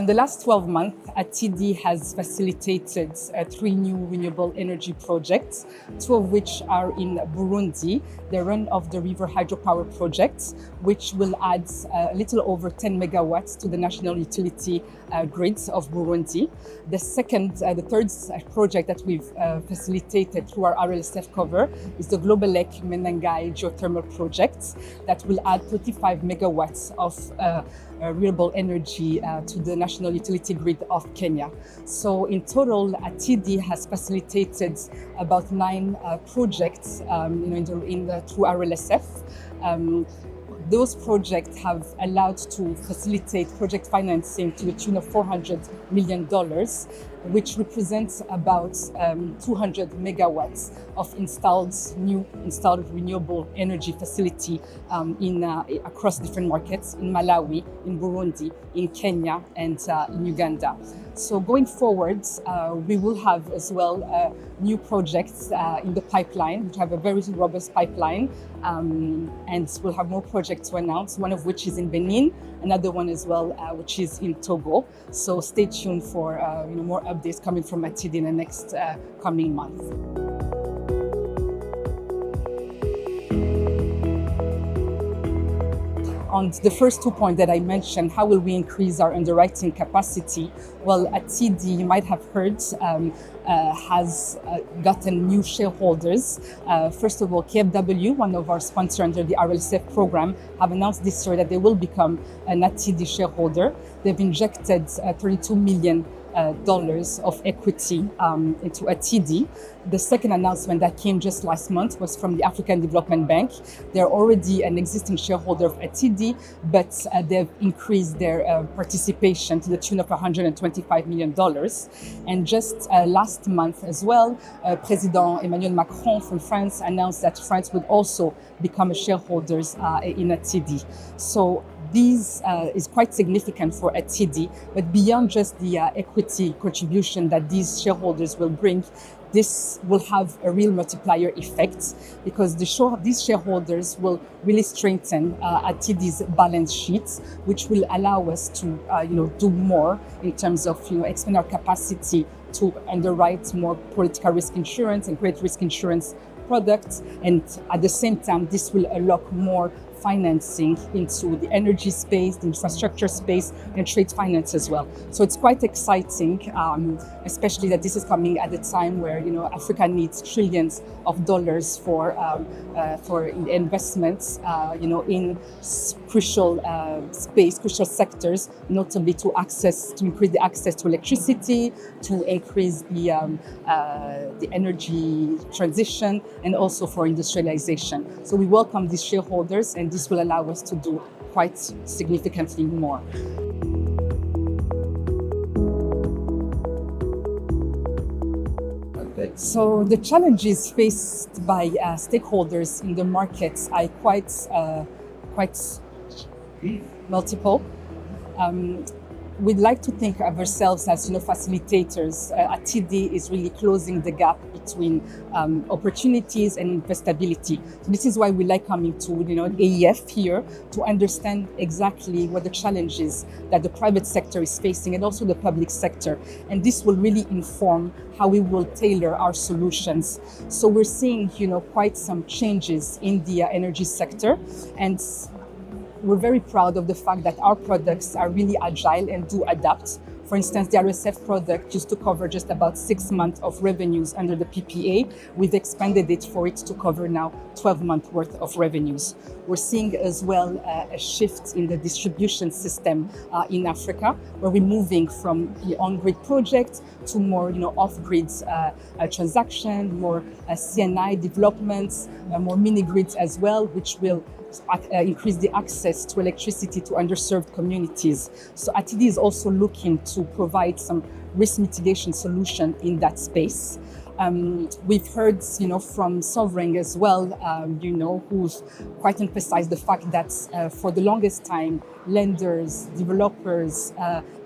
the last 12 months, ATIDI has facilitated 3 new renewable energy projects, 2 of which are in Burundi, the run-of-the-river hydropower project, which will add a little over 10 megawatts to the national utility grids of Burundi. The third project that we've facilitated through our RLSF cover is the Global Lake Menengai geothermal project that will add 35 megawatts of renewable energy to the national utility grid of Kenya. So in total, ATIDI has facilitated about 9 projects through RLSF. Those projects have allowed to facilitate project financing to the tune of $400 million, which represents about 200 megawatts of new installed renewable energy facility across different markets in Malawi, in Burundi, in Kenya, and in Uganda. So going forward, we will have as well new projects in the pipeline, which have a very robust pipeline, and we'll have more projects to announce, one of which is in Benin, another one as well, which is in Togo. So stay tuned for more updates coming from ATIDI in the next coming months. On the first 2 points that I mentioned, how will we increase our underwriting capacity? Well, ATIDI, you might have heard, has gotten new shareholders. First of all, KfW, one of our sponsors under the RLSF program, have announced this year that they will become an ATIDI shareholder. They've injected $32 million of equity into ATIDI. The second announcement that came just last month was from the African Development Bank. They're already an existing shareholder of ATIDI, but they've increased their participation to the tune of $125 million. And just last month as well, President Emmanuel Macron from France announced that France would also become a shareholder in ATIDI. So this is quite significant for ATIDI, but beyond just the equity contribution that these shareholders will bring, this will have a real multiplier effect because these shareholders will really strengthen ATIDI's balance sheets, which will allow us to do more in terms of expand our capacity to underwrite more political risk insurance and credit risk insurance products, and at the same time, this will unlock more financing into the energy space, the infrastructure space, and trade finance as well. So it's quite exciting, especially that this is coming at a time where Africa needs trillions of dollars for investments, in crucial crucial sectors, notably to increase the access to electricity, to increase the energy transition, and also for industrialization. So we welcome these shareholders, and this will allow us to do quite significantly more. So the challenges faced by stakeholders in the markets are quite multiple. We'd like to think of ourselves as facilitators. ATIDI is really closing the gap between opportunities and investability. So this is why we like coming to AEF here to understand exactly what the challenges that the private sector is facing and also the public sector. And this will really inform how we will tailor our solutions. So we're seeing quite some changes in the energy sector, and we're very proud of the fact that our products are really agile and do adapt. For instance, the RSF product used to cover just about 6 months of revenues under the PPA. We've expanded it for it to cover now 12 months worth of revenues. We're seeing as well a shift in the distribution system in Africa, where we're moving from the on-grid project to more off-grid transaction, more CNI developments, more mini-grids as well, which will increase the access to electricity to underserved communities. So ATIDI is also looking to provide some risk mitigation solution in that space. We've heard, from Sovereign as well, who's quite emphasized the fact that for the longest time, lenders, developers,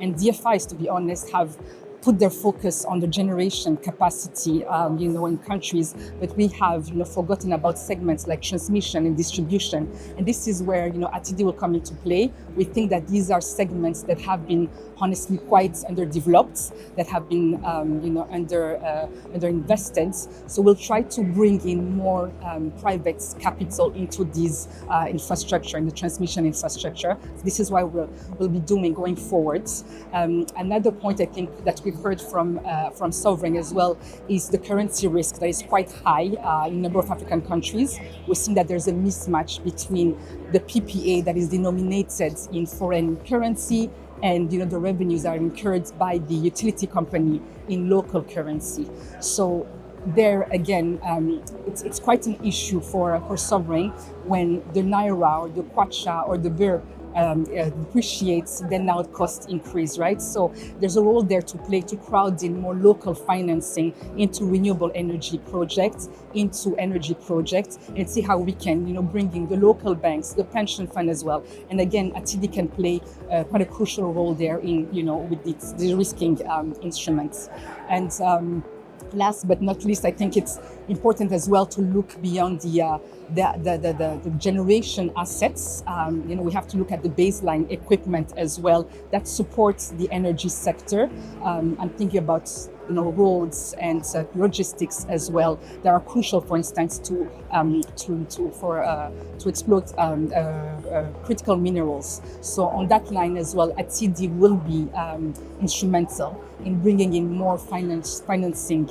and DFIs, to be honest, have put their focus on the generation capacity, in countries, but we have, forgotten about segments like transmission and distribution. And this is where, ATIDI will come into play. We think that these are segments that have been honestly quite underdeveloped, that have been, underinvested. So we'll try to bring in more private capital into these infrastructure, in the transmission infrastructure. This is why we'll be doing going forward. Another point I think that we've heard from Sovereign as well is the currency risk that is quite high in a number of African countries. We're seeing that there's a mismatch between the PPA that is denominated in foreign currency and the revenues are incurred by the utility company in local currency. So there again, it's quite an issue for Sovereign when the naira or the kwacha or the birr depreciates, then now cost increase, right? So there's a role there to play to crowd in more local financing into renewable energy projects, into energy projects, and see how we can, bring in the local banks, the pension fund as well. And again, ATIDI can play quite a crucial role there in, with its de-risking instruments. And last but not least, I think it's important as well to look beyond the generation assets. We have to look at the baseline equipment as well that supports the energy sector. I'm thinking about roads and logistics as well that are crucial, for instance, to exploit critical minerals. So on that line as well, ATIDI will be instrumental in bringing in more financing,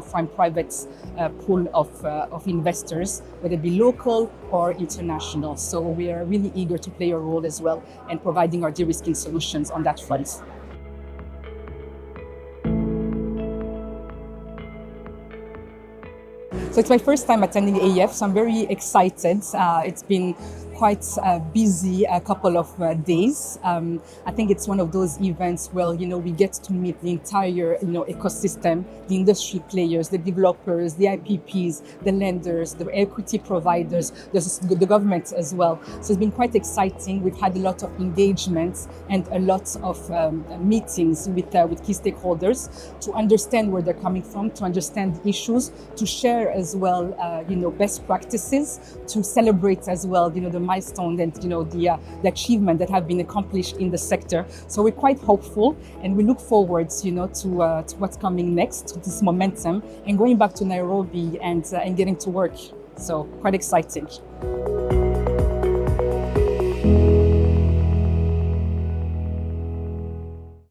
from private pool of investors, whether it be local or international. So we are really eager to play a role as well in providing our de-risking solutions on that front. So it's my first time attending AEF, so I'm very excited. It's been quite busy a couple of days. I think it's one of those events where, we get to meet the entire, ecosystem, the industry players, the developers, the IPPs, the lenders, the equity providers, the government as well. So it's been quite exciting. We've had a lot of engagements and a lot of meetings with key stakeholders to understand where they're coming from, to understand issues, to share as well, best practices, to celebrate as well, the milestone and the achievement that have been accomplished in the sector. So we're quite hopeful, and we look forward, to what's coming next, to this momentum, and going back to Nairobi and getting to work. So quite exciting.